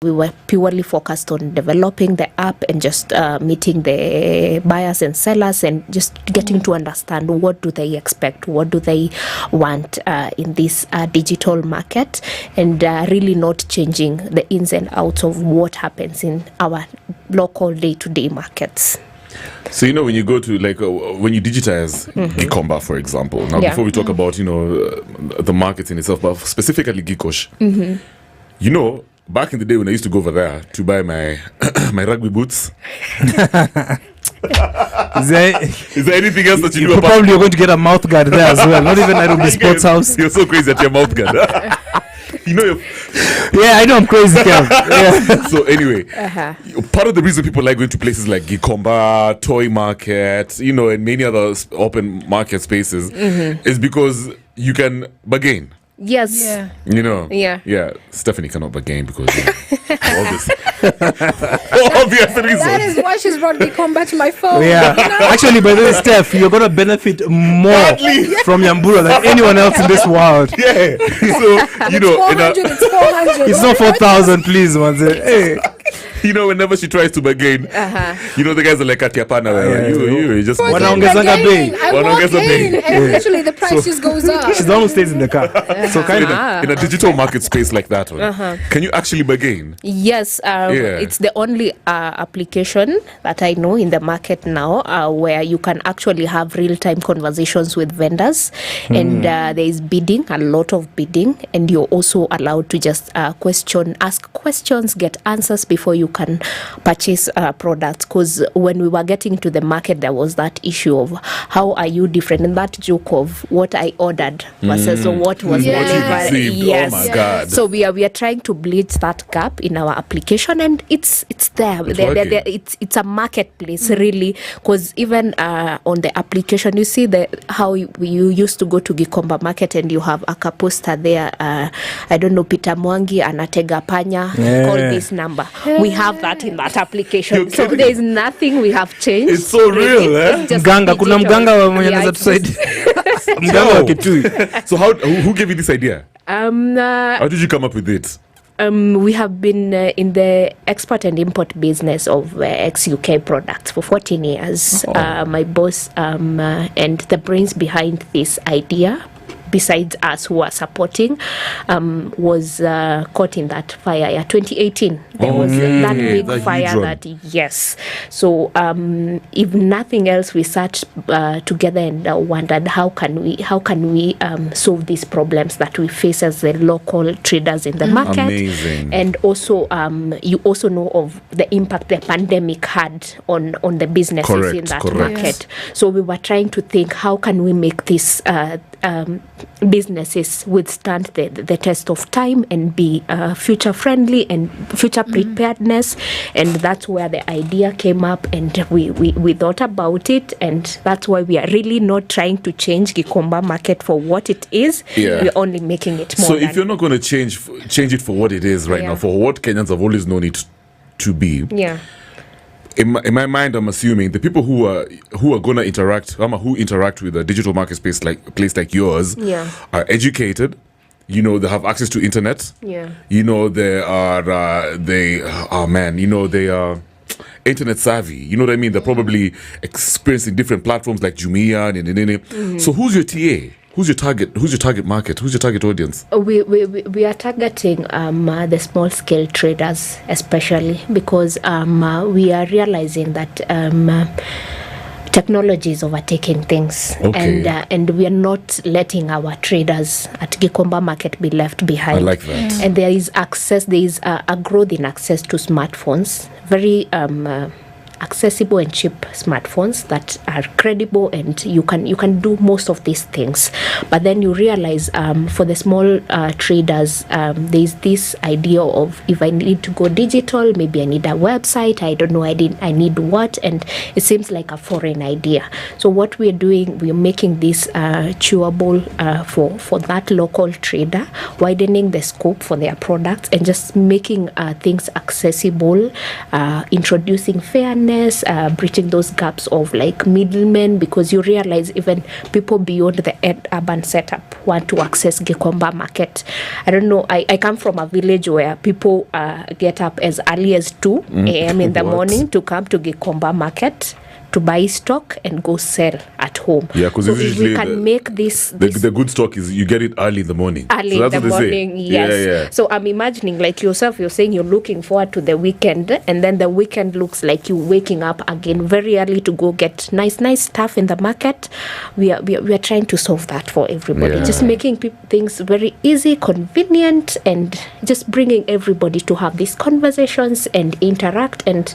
We were purely focused on developing the app and just meeting the buyers and sellers and just getting to understand what do they expect, what do they want in this digital market, and really not changing the ins and outs of what happens in our local day-to-day markets. So, when you go to, when you digitize Gikomba, for example, now before we talk about, the market in itself, but specifically Gikosh, back in the day when I used to go over there to buy my my rugby boots. Is there anything else that you do? Probably you're going to get a mouth guard there as well. Not even Nairobi Sports House. You're so crazy at your mouth guard. Yeah, I know I'm crazy, Kev. Yeah. So anyway, part of the reason people like going to places like Gikomba, Toy Market, and many other open market spaces is because you can bargain. Yes. Yeah. Yeah. Stephanie cannot bargain because all this. Obvious reason. That is why she's brought Gikomba to my phone. Yeah. Actually, by the way, Steph, you're going to benefit more from Nyambuta than anyone else in this world. Yeah. So, it's 400. It's not 4,000, please, man. Hey. Whenever she tries to bargain, the guys are like at Yapana. You just wanaongezanga bei. And actually the price just goes up. She's the one who stays in the car. So in a digital market space like that one, can you actually bargain? Yes, it's the only application that I know in the market now where you can actually have real-time conversations with vendors, and there is bidding, a lot of bidding, and you're also allowed to just ask questions, get answers before you can purchase products. Because when we were getting to the market, there was that issue of how are you different, and that joke of what I ordered versus what was delivered. Yes. Oh my God. So we are trying to bridge that gap in our application, and it's there. It's a marketplace really, because even on the application you see how you used to go to Gikomba market and you have a poster there. I don't know, Peter Mwangi anatega panya, call this number. We have that in that application. So there is nothing we have changed. It's so real, Mganga, kuna mganga wa mwenye anaweza tusaidia. Mganga wa Kitui. So who gave you this idea? How did you come up with it? We have been in the export and import business of ex-UK products for 14 years. My boss and the brains behind this idea, besides us who are supporting, was caught in that fire. 2018, there was that big fire. Yes. So if nothing else, we sat together and wondered how can we solve these problems that we face as the local traders in the market. Amazing. And also you also know of the impact the pandemic had on the businesses in that market. Yes. So we were trying to think, how can we make this businesses withstand the test of time and be future friendly and future preparedness, and that's where the idea came up, and we thought about it, and that's why we are really not trying to change Gikomba market for what it is. We're only making it more. So if you're not going to change it for what it is right now, for what Kenyans have always known it to be, in my mind, I'm assuming the people who are going to interact, who interact with a digital market space like a place like yours, are educated. They have access to internet. They are internet savvy. You know what I mean? They're probably experiencing different platforms like Jumia. So who's your TA? Who's your target market? Who's your target audience? We are targeting the small scale traders, especially because we are realizing that technology is overtaking things, and we are not letting our traders at Gikomba market be left behind. I like that. And there is a growth in access to smartphones, very accessible and cheap smartphones that are credible, and you can do most of these things. But then you realize for the small traders, there's this idea of, if I need to go digital, maybe I need a website, I don't know, I need what, and it seems like a foreign idea. So what we're doing, we're making this chewable for that local trader, widening the scope for their products and just making things accessible, introducing fairness, business, bridging those gaps of like middlemen, because you realize even people beyond the urban setup want to access Gikomba market. I don't know, I come from a village where people get up as early as 2 a.m. in the morning to come to Gikomba market to buy stock and go sell at home. Yeah, because so if we can make this the good stock is you get it early in the morning. Early so in the morning, yes. Yeah. So I'm imagining like yourself, you're saying you're looking forward to the weekend, and then the weekend looks like you waking up again very early to go get nice stuff in the market. We are trying to solve that for everybody. Yeah. Just making things very easy, convenient, and just bringing everybody to have these conversations and interact, and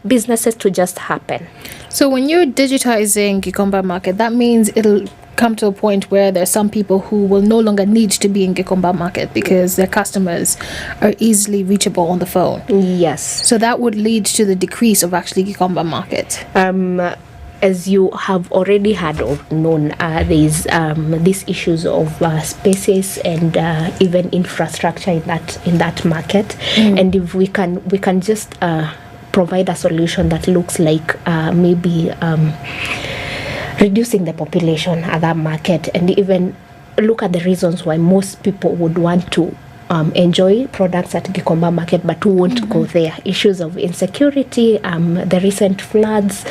businesses to just happen. So when you're digitizing Gikomba market, that means it'll come to a point where there's some people who will no longer need to be in Gikomba market because their customers are easily reachable on the phone. Yes. So that would lead to the decrease of actually Gikomba market. As you have already had or known, there's these issues of spaces and even infrastructure in that market. And if we can just provide a solution that looks like maybe reducing the population at that market, and even look at the reasons why most people would want to enjoy products at Gikomba market but won't go there. Issues of insecurity, the recent floods,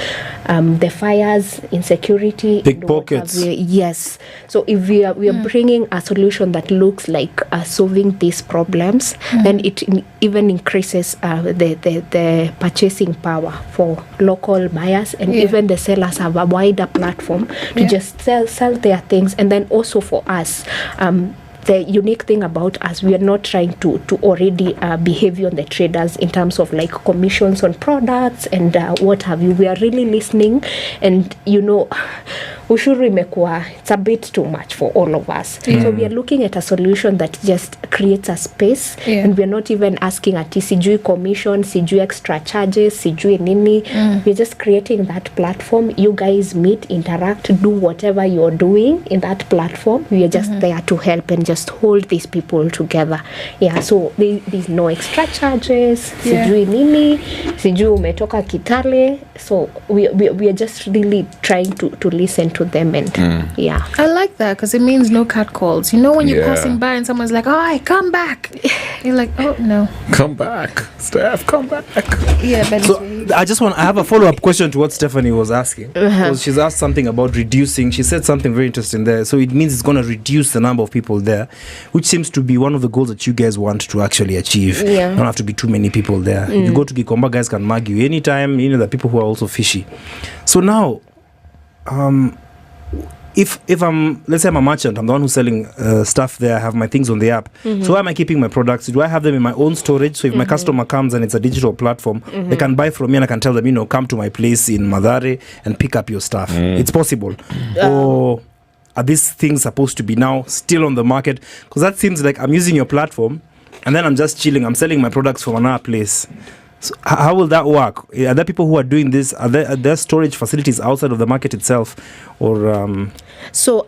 the fires, insecurity, pickpockets. Yes. So if we are bringing a solution that looks like solving these problems, then it even increases the purchasing power for local buyers, and even the sellers have a wider platform to just sell their things. And then also for us, the unique thing about us, we are not trying to already behave on the traders in terms of like commissions on products and what have you. We are really listening, and ushuru imekuwa, it's a bit too much for all of us. So we are looking at a solution that just creates a space, and we are not even asking ati sijui commission, sijui extra charges, sijui nini. We're just creating that platform. You guys meet, interact, do whatever you're doing in that platform. We are just there to help and just hold these people together. So there's no extra charges, sijui nini, sijui umetoka Kitale. So we are just really trying to listen to them, and I like that because it means no catcalls. When you're passing by and someone's like, "Oh, come back," you're like, "Oh no, come back, Steph, come back." Yeah, but so I have a follow-up question to what Stephanie was asking. Because she's asked something about reducing. She said something very interesting there. So it means it's going to reduce the number of people there, which seems to be one of the goals that you guys want to actually achieve. Don't have to be too many people there. If you go to Gikomba, guys can mug you anytime. There are people who are also fishy. So now, if I'm, let's say I'm a merchant, I'm the one who's selling stuff there, I have my things on the app. So where am I keeping my products? Do I have them in my own storage? So if my customer comes and it's a digital platform, they can buy from me, and I can tell them, come to my place in Madare and pick up your stuff. It's possible. Or are these things supposed to be now still on the market? Because that seems like I'm using your platform and then I'm just chilling. I'm selling my products from another place. So how will that work? Are there people who are doing this? Are there storage facilities outside of the market itself, or? So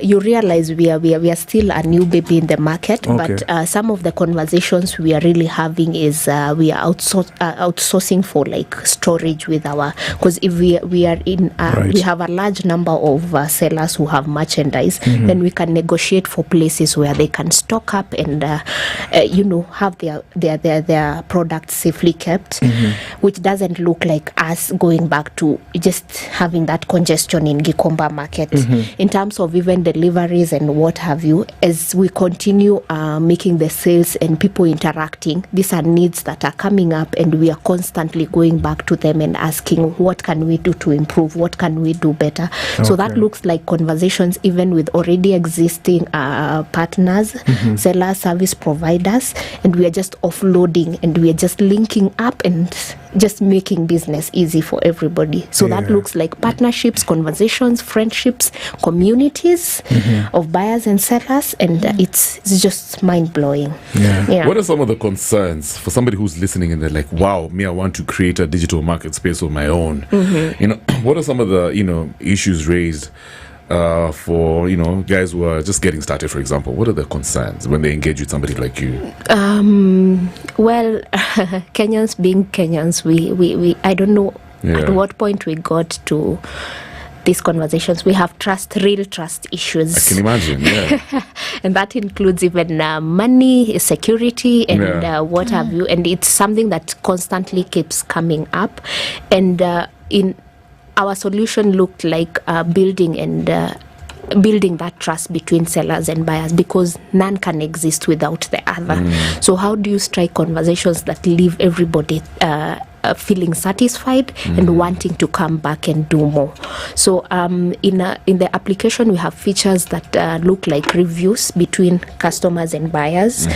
you realize we are still a new baby in the market, but some of the conversations we are really having is we are outsourcing for like storage with our, because if we are in we have a large number of sellers who have merchandise, then we can negotiate for places where they can stock up and have their products safely kept, which doesn't look like us going back to just having that congestion in Gikomba market. In terms of even deliveries and what have you, as we continue making the sales and people interacting, these are needs that are coming up, and we are constantly going back to them and asking, what can we do to improve, what can we do better? So that looks like conversations even with already existing partners, sellers, service providers, and we are just offloading and we are just linking up and just making business easy for everybody. So that looks like partnerships, conversations, friendships, communities of buyers and sellers, and it's just mind-blowing. What are some of the concerns for somebody who's listening and they're like, wow, I want to create a digital market space of my own? What are some of the issues raised for guys who are just getting started, for example? What are the concerns when they engage with somebody like you? Well, Kenyans being Kenyans, we I don't know at what point we got to these conversations. We have real trust issues. I can imagine, yeah. And that includes even money, security, and what have you. And it's something that constantly keeps coming up. And in our solution looked like building that trust between sellers and buyers, because none can exist without the other. So how do you strike conversations that leave everybody feeling satisfied and wanting to come back and do more? So in the application, we have features that look like reviews between customers and buyers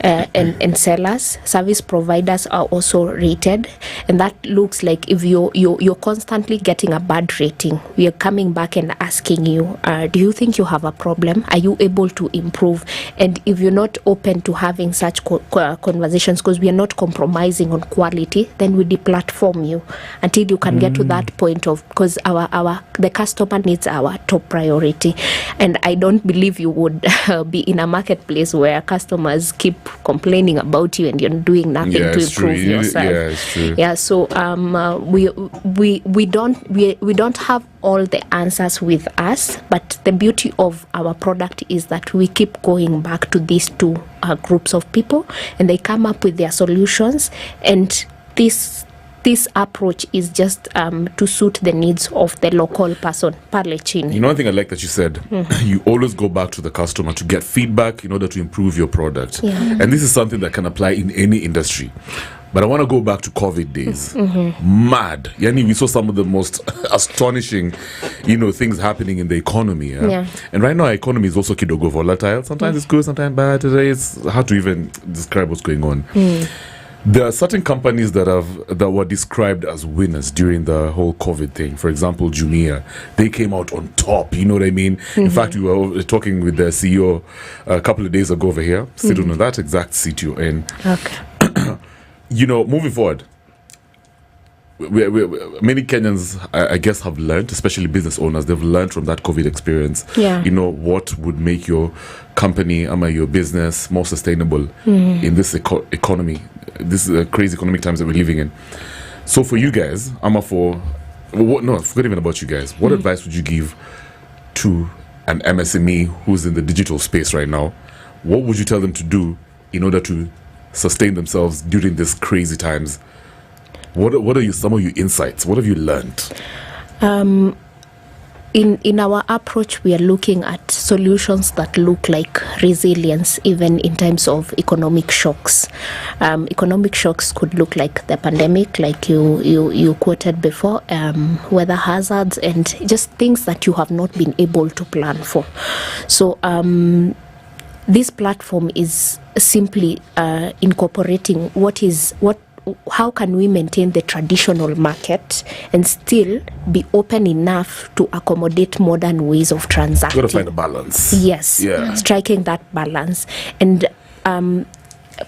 and sellers. Service providers are also rated, and that looks like if you're constantly getting a bad rating, we are coming back and asking you, do you think you have a problem? Are you able to improve? And if you're not open to having such conversations, because we are not compromising on quality, then we deplatform you until you can get to that point of, because the customer needs our top priority. And I don't believe you would be in a marketplace where customers keep complaining about you and you're doing nothing to improve yourself. Yeah, it's true. Yeah, so we don't have all the answers with us, but the beauty of our product is that we keep going back to these two groups of people, and they come up with their solutions. And this approach is just to suit the needs of the local person, Pale chini. One thing I like that you said, you always go back to the customer to get feedback in order to improve your product. And this is something that can apply in any industry. But I want to go back to COVID days. Mad. Yani, we saw some of the most astonishing, things happening in the economy. And right now, our economy is also kidogo volatile. Sometimes it's good, sometimes bad. Today, it's hard to even describe what's going on. There are certain companies that were described as winners during the whole COVID thing. For example, Jumia, they came out on top. You know what I mean? In fact, we were talking with the CEO a couple of days ago over here. Still don't know that exact seat you're in. Okay. Moving forward, many Kenyans, I guess, have learned, especially business owners, they've learned from that COVID experience, what would make your company, your business more sustainable in this economy, this crazy economic times that we're living in. So for you guys, forget even about you guys. What advice would you give to an MSME who's in the digital space right now? What would you tell them to do in order to sustain themselves during these crazy times? What are some of your insights? What have you learned? In our approach, we are looking at solutions that look like resilience, even in terms of economic shocks. Economic shocks could look like the pandemic, like you quoted before, weather hazards, and just things that you have not been able to plan for. So this platform is simply incorporating how can we maintain the traditional market and still be open enough to accommodate modern ways of transacting. You've got to find a balance. Yes, striking that balance. And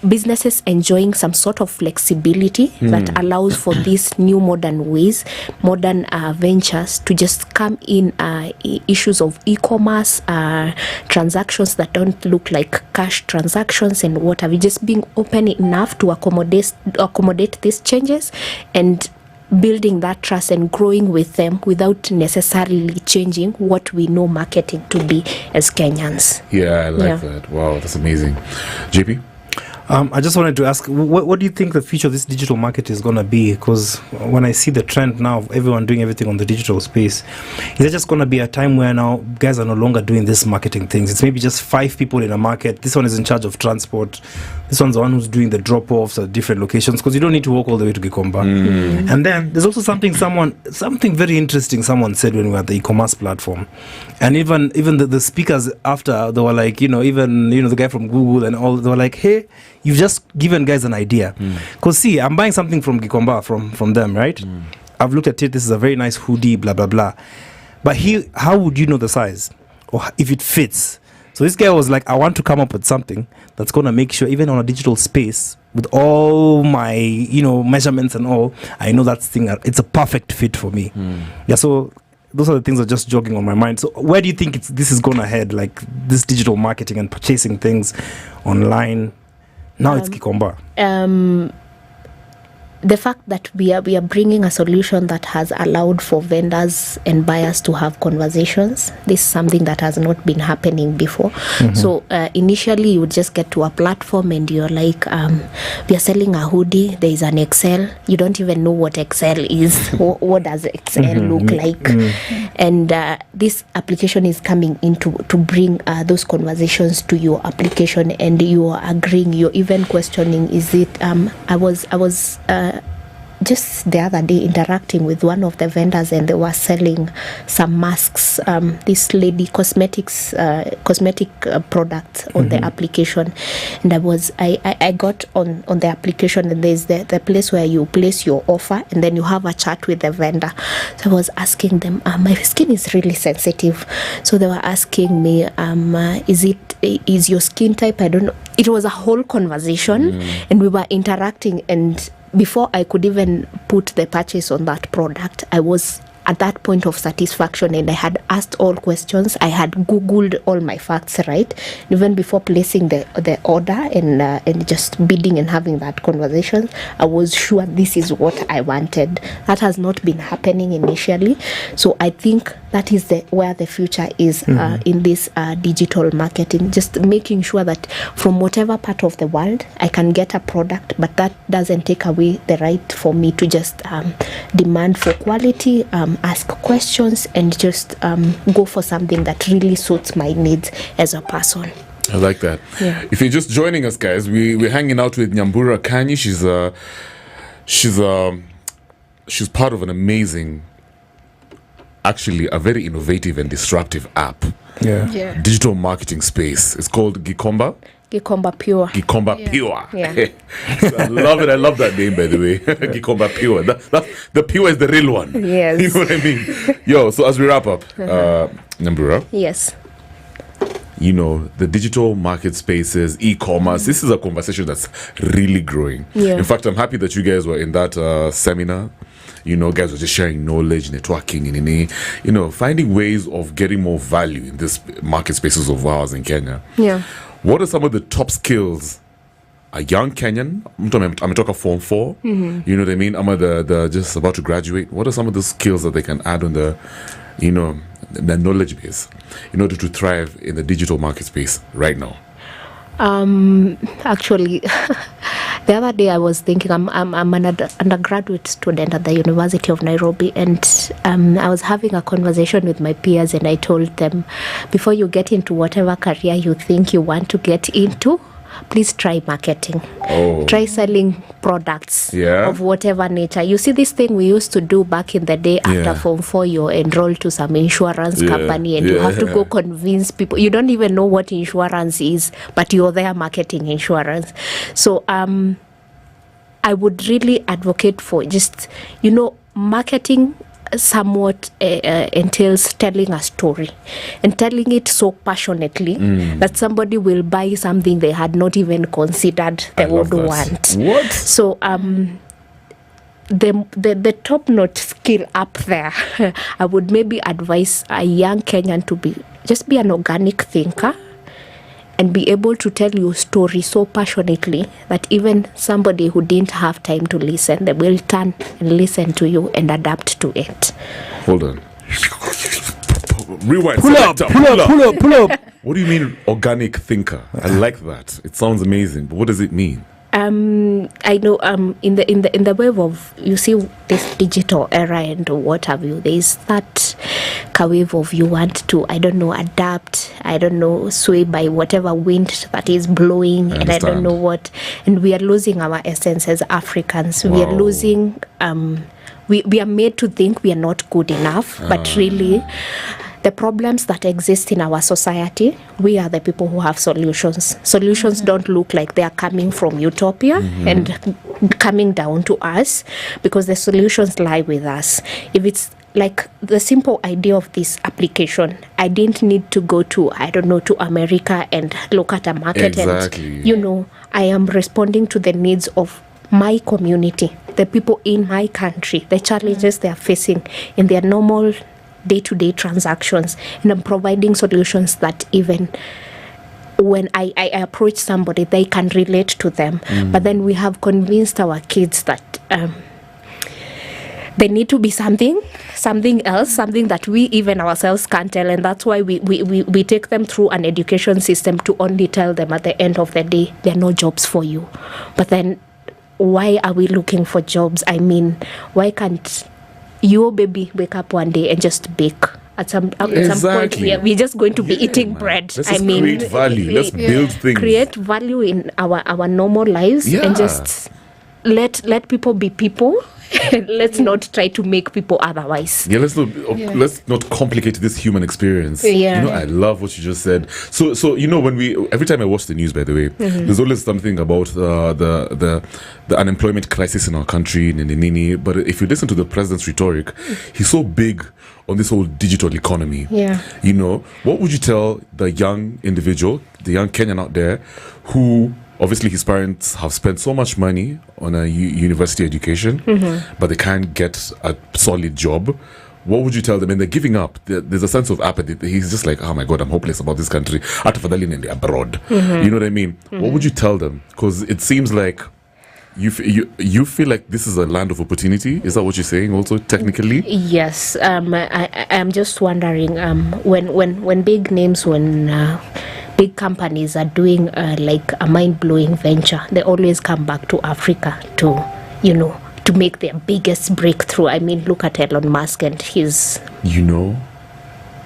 businesses enjoying some sort of flexibility that allows for these new modern ways, modern ventures to just come in, issues of e-commerce, transactions that don't look like cash transactions and what have you, just being open enough to accommodate these changes and building that trust and growing with them without necessarily changing what we know marketing to be as Kenyans. Yeah, I like that. Wow, that's amazing. JP? I just wanted to ask, what do you think the future of this digital market is going to be? Because when I see the trend now of everyone doing everything on the digital space, is there just going to be a time where now guys are no longer doing this marketing things? It's maybe just 5 people in a market. This one is in charge of transport. This one's the one who's doing the drop-offs at different locations, because you don't need to walk all the way to Gikomba. And then there's also something very interesting someone said when we were at the e-commerce platform. And even the speakers after, they were like, even the guy from Google and all, they were like, hey, you've just given guys an idea. Because see, I'm buying something from Gikomba, from them, right? I've looked at it, this is a very nice hoodie, blah, blah, blah. But how would you know the size? Or if it fits? So this guy was like, I want to come up with something that's going to make sure, even on a digital space, with all my, measurements and all, I know that thing, it's a perfect fit for me. So those are the things that are just jogging on my mind. So where do you think this is going ahead? Like this digital marketing and purchasing things online. Now it's Gikomba. The fact that we are bringing a solution that has allowed for vendors and buyers to have conversations. This is something that has not been happening before. So initially you would just get to a platform and you're like, we are selling a hoodie, there is an Excel. You don't even know what Excel is. What does Excel look like? And this application is coming in to bring those conversations to your application, and you are agreeing, you're even questioning, is it, I was just the other day interacting with one of the vendors, and they were selling some masks, this lady cosmetic products on the application. And I got on the application, and there's the place where you place your offer, and then you have a chat with the vendor. So I was asking them, my skin is really sensitive, so they were asking me, is your skin type, I don't know. It was a whole conversation, and we were interacting, and before I could even put the purchase on that product, I was at that point of satisfaction, and I had asked all questions. I had Googled all my facts, right? Even before placing the order and just bidding and having that conversation, I was sure this is what I wanted. That has not been happening initially. So I think that is where the future is in this digital marketing, just making sure that from whatever part of the world I can get a product, but that doesn't take away the right for me to just demand for quality, ask questions, and just go for something that really suits my needs as a person. I like that. Yeah. If you're just joining us, guys, we're hanging out with Nyambuta Kanyi. She's part of an amazing, actually a very innovative and disruptive app. Yeah. Digital marketing space. It's called Gikomba. Gikomba Pure. Gikomba Pure. Yeah. I love it. I love that name, by the way. Gikomba Pure. The Pure is the real one. Yes. You know what I mean? Yo, so as we wrap up, Nyambuta. Yes. You know, the digital market spaces, e-commerce, this is a conversation that's really growing. Yeah. In fact, I'm happy that you guys were in that seminar. You know, guys were just sharing knowledge, networking, and finding ways of getting more value in this market spaces of ours in Kenya. Yeah. What are some of the top skills a young Kenyan, I'm talking Form 4, you know what I mean? I'm the just about to graduate. What are some of the skills that they can add on the knowledge base in order to thrive in the digital market space right now? Actually, the other day I was thinking, I'm an undergraduate student at the University of Nairobi, and I was having a conversation with my peers, and I told them, before you get into whatever career you think you want to get into, please try marketing. Try selling products of whatever nature. You see, this thing we used to do back in the day, after Form 4, you're enrolled to some insurance company, and you have to go convince people. You don't even know what insurance is, but you're there marketing insurance. So I would really advocate for just, marketing somewhat entails telling a story, and telling it so passionately that somebody will buy something they had not even considered they would want. What? So the top-notch skill up there, I would maybe advise a young Kenyan to be an organic thinker, and be able to tell your story so passionately that even somebody who didn't have time to listen, they will turn and listen to you and adapt to it. Hold on. Rewind. Pull up. What do you mean organic thinker? I like that. It sounds amazing. But what does it mean? I know in the wave of, you see, this digital era and what have you, there's that wave of you want to, adapt, sway by whatever wind that is blowing, and I don't know what, and we are losing our essence as Africans. We are losing, we are made to think we are not good enough, but really, the problems that exist in our society, we are the people who have solutions. Solutions don't look like they are coming from utopia and coming down to us, because the solutions lie with us. If it's like the simple idea of this application, I didn't need to go to, to America and look at a market. Exactly. And, I am responding to the needs of my community, the people in my country, the challenges they are facing in their normal day-to-day transactions, and I'm providing solutions that even when I approach somebody, they can relate to them. But then we have convinced our kids that they need to be something else, something that we even ourselves can't tell, and that's why we take them through an education system to only tell them at the end of the day there are no jobs for you. But then why are we looking for jobs? I mean, why can't your baby wake up one day and just bake? At some point, we're just going to be eating bread. Let's create value. Let's build things. Create value in our normal lives, and just let people be people. Let's not try to make people otherwise. Let's not complicate this human experience. I love what you just said. So when every time I watch the news, by the way, there's always something about the unemployment crisis in our country, but if you listen to the president's rhetoric, he's so big on this whole digital economy. What would you tell the young individual, the young Kenyan out there, who obviously his parents have spent so much money on a university education, but they can't get a solid job? What would you tell them? And they're giving up. There's a sense of apathy. He's just like, oh my God, I'm hopeless about this country. Atafadhali abroad. You know what I mean? What would you tell them? Because it seems like you feel like this is a land of opportunity. Is that what you're saying also, technically? Yes. I'm just wondering, when big names, big companies are doing like a mind-blowing venture, they always come back to Africa to make their biggest breakthrough. I mean, look at Elon Musk and his...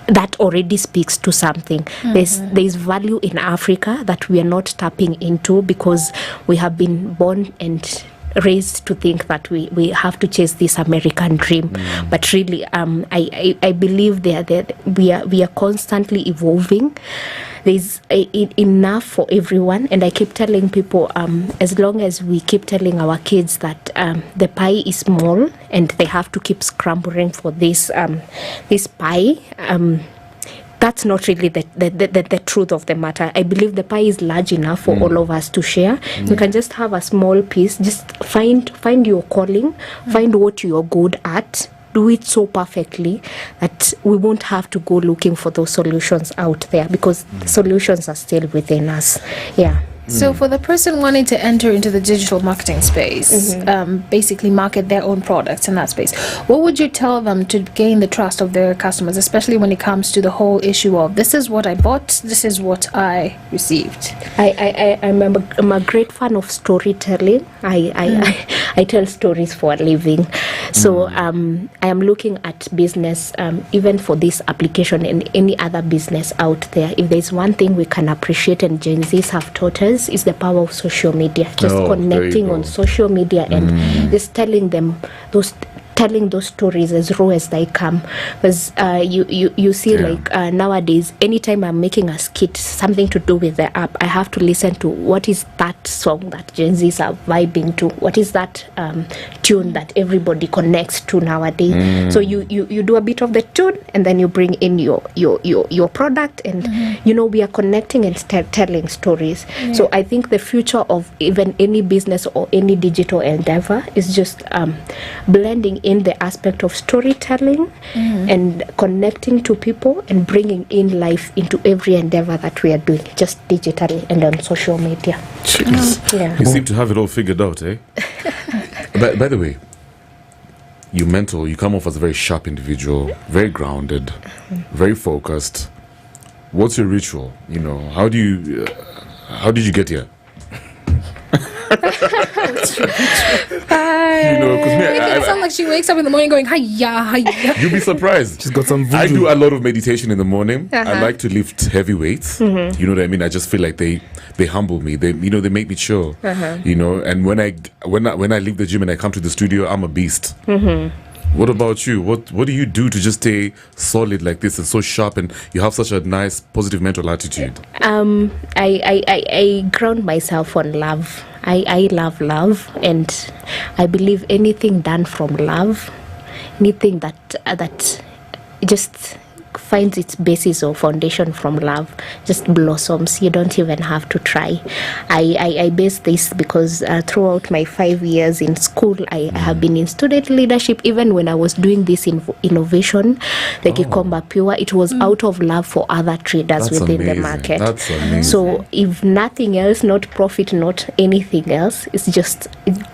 That already speaks to something. There's value in Africa that we are not tapping into because we have been born and raised to think that we have to chase this American dream. But really, I believe we are constantly evolving. There's enough for everyone, and I keep telling people, as long as we keep telling our kids that the pie is small and they have to keep scrambling for this pie, that's not really the truth of the matter. I believe the pie is large enough for all of us to share. You can just have a small piece. Just find your calling, find what you're good at, do it so perfectly that we won't have to go looking for those solutions out there, because the solutions are still within us. So for the person wanting to enter into the digital marketing space, basically market their own products in that space, what would you tell them to gain the trust of their customers, especially when it comes to the whole issue of this is what I bought, this is what I received? I'm a great fan of storytelling. I tell stories for a living. So I am looking at business, even for this application and any other business out there. If there's one thing we can appreciate and Gen Zs have taught us, is the power of social media. Just connecting on social media and just telling those stories as raw as they come. Because you see, like nowadays, anytime I'm making a skit, something to do with the app, I have to listen to what is that song that Gen Zs are vibing to, what is that tune that everybody connects to nowadays. So you do a bit of the tune and then you bring in your product, and we are connecting and telling stories. So I think the future of even any business or any digital endeavor is just blending in the aspect of storytelling and connecting to people and bringing in life into every endeavor that we are doing, just digitally and on social media. Jeez. You seem to have it all figured out, eh? By the way, you come off as a very sharp individual, very grounded, very focused. What's your ritual? How did you get here? It sounds like she wakes up in the morning going, hiya. You'll be surprised. She's got some voodoo. I do a lot of meditation in the morning. I like to lift heavy weights. You know what I mean? I just feel like they humble me. They make me chill. And when I leave the gym and I come to the studio, I'm a beast. What about you? What do you do to just stay solid like this and so sharp, and you have such a nice positive mental attitude? I ground myself on love. I love love, and I believe anything done from love, anything that just finds its basis or foundation from love, just blossoms. You don't even have to try. I base this because throughout my 5 years in school, I have been in student leadership. Even when I was doing this innovation, the Gikomba Pure, it was out of love for other traders within the market. That's amazing. So if nothing else, not profit, not anything else, it's just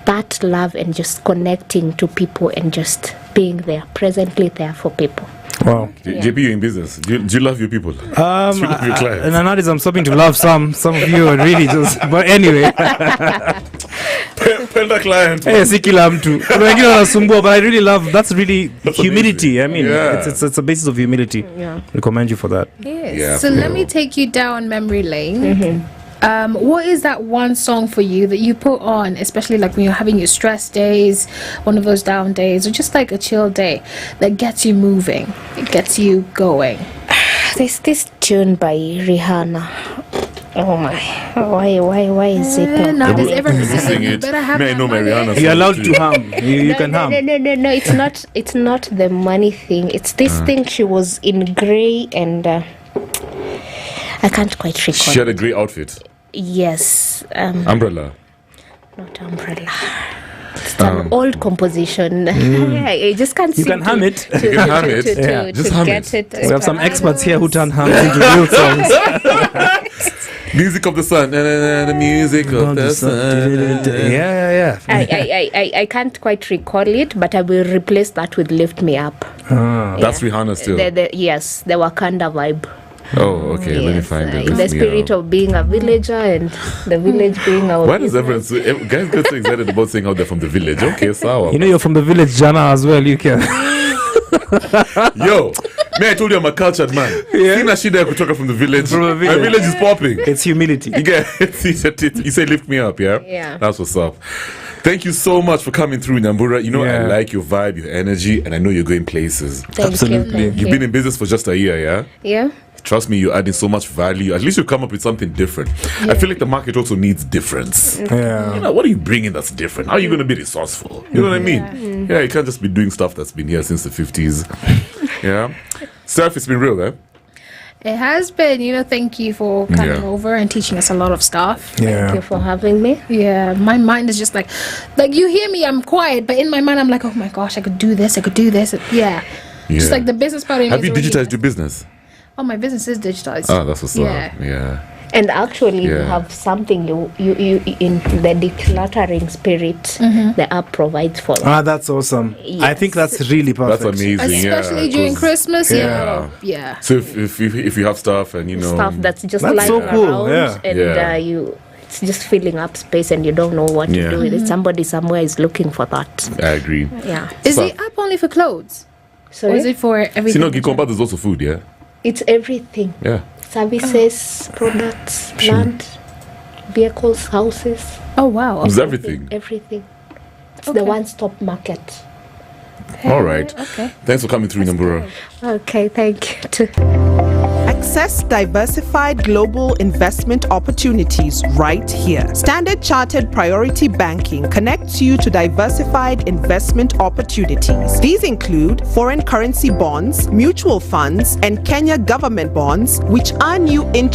that love and just connecting to people and just being there, presently there for people. Wow. JP, you're in business. Do you love your people? Do you love your clients? And nowadays I'm stopping to love some of you are really just, but anyway. Penda client. Si kila mtu. Kuna wengine wanasumbua, but I really love, that's really humility. amazing. I mean, Yeah. it's a basis of humility. Yeah. We commend you for that. Yes. Yeah, So for let real. me take you down memory lane. What is that one song for you that you put on, especially like when you're having your stress days, one of those down days, or just like a chill day, that gets you moving, it gets you going? There's this tune by Rihanna. Oh my! Why is it not? Now coming? there's everyone You sing it. better have May I that know my money. Rihanna You're song allowed too. to hum. You can hum. No, it's not the money thing. It's this thing. She was in grey and I can't quite recall. She had a great outfit. Yes, Umbrella. not umbrella. It's an old composition. I just can't. You seem can hum to- it. To, You can hum to- it. to- Yeah. to Just hum get it. it. We have some experts here who turn hums into real songs. Music of the sun. Na, na, na, the music of the sun. Yeah. I can't quite recall it, but I will replace that with "Lift Me Up." That's Rihanna still. Yes, the Wakanda vibe. Oh, okay. Let me Yes, find it. in the Lift me spirit up. of being a villager and the village being our. Why does business. everyone guys get so excited about saying how they're from the village? Okay, sour. You know you're from the village, Jana, as well. You can. Yo, me, I told you I'm a cultured man. Yeah. Sina shida ya kutoka from the village. From the My village. village is popping. It's humility. You get you say lift me up, yeah? Yeah. That's what's up. Thank you so much for coming through, Nyambura. You know, I Yeah. like your vibe, your energy, and I know you're going places. Thank Absolutely. You, thank You've you. been in business for just a year, yeah? Yeah. Trust me, you're adding so much value. At least you come up with something different. I feel like the market also needs difference. Yeah. You know, what are you bringing that's different? How are you going to be resourceful? You know what I mean? Yeah, you can't just be doing stuff that's been here since the 50s. Yeah. Steph, it's been real, eh? It has been, thank you for coming Yeah. over and teaching us a lot of stuff. Thank Yeah. you for having me. Yeah, my mind is just like you hear me, I'm quiet, but in my mind, I'm like, oh my gosh, I could do this, I could do this. Yeah. Just Yeah. like the business part of me Have is you already- digitized your business? Oh, my business is digitized. Ah, that's what's Yeah. up. Yeah. And actually, you Yeah. have something you in the decluttering spirit. The app provides for that. That's awesome. I think that's really perfect. That's amazing. Especially yeah, during 'cause- Christmas. Yeah. Yeah. So if you have stuff and Stuff that's just That's lying so cool, around, yeah. and Yeah. it's just filling up space, and you don't know what Yeah. to do with it. Somebody somewhere is looking for that. I agree. Yeah. Is So- the app only for clothes? So Or is it for See, everything? no, Gikomba, there's also food, yeah? it's everything: Yeah. services, products, plant, vehicles, houses. Oh, wow. It's everything. Everything. It's the Okay. one-stop market. All right. Okay. Thanks for coming through, Nyambura. Okay, thank you. Too. Access diversified global investment opportunities right here. Standard Chartered Priority Banking connects you to diversified investment opportunities. These include foreign currency bonds, mutual funds, and Kenya government bonds, which earn you interest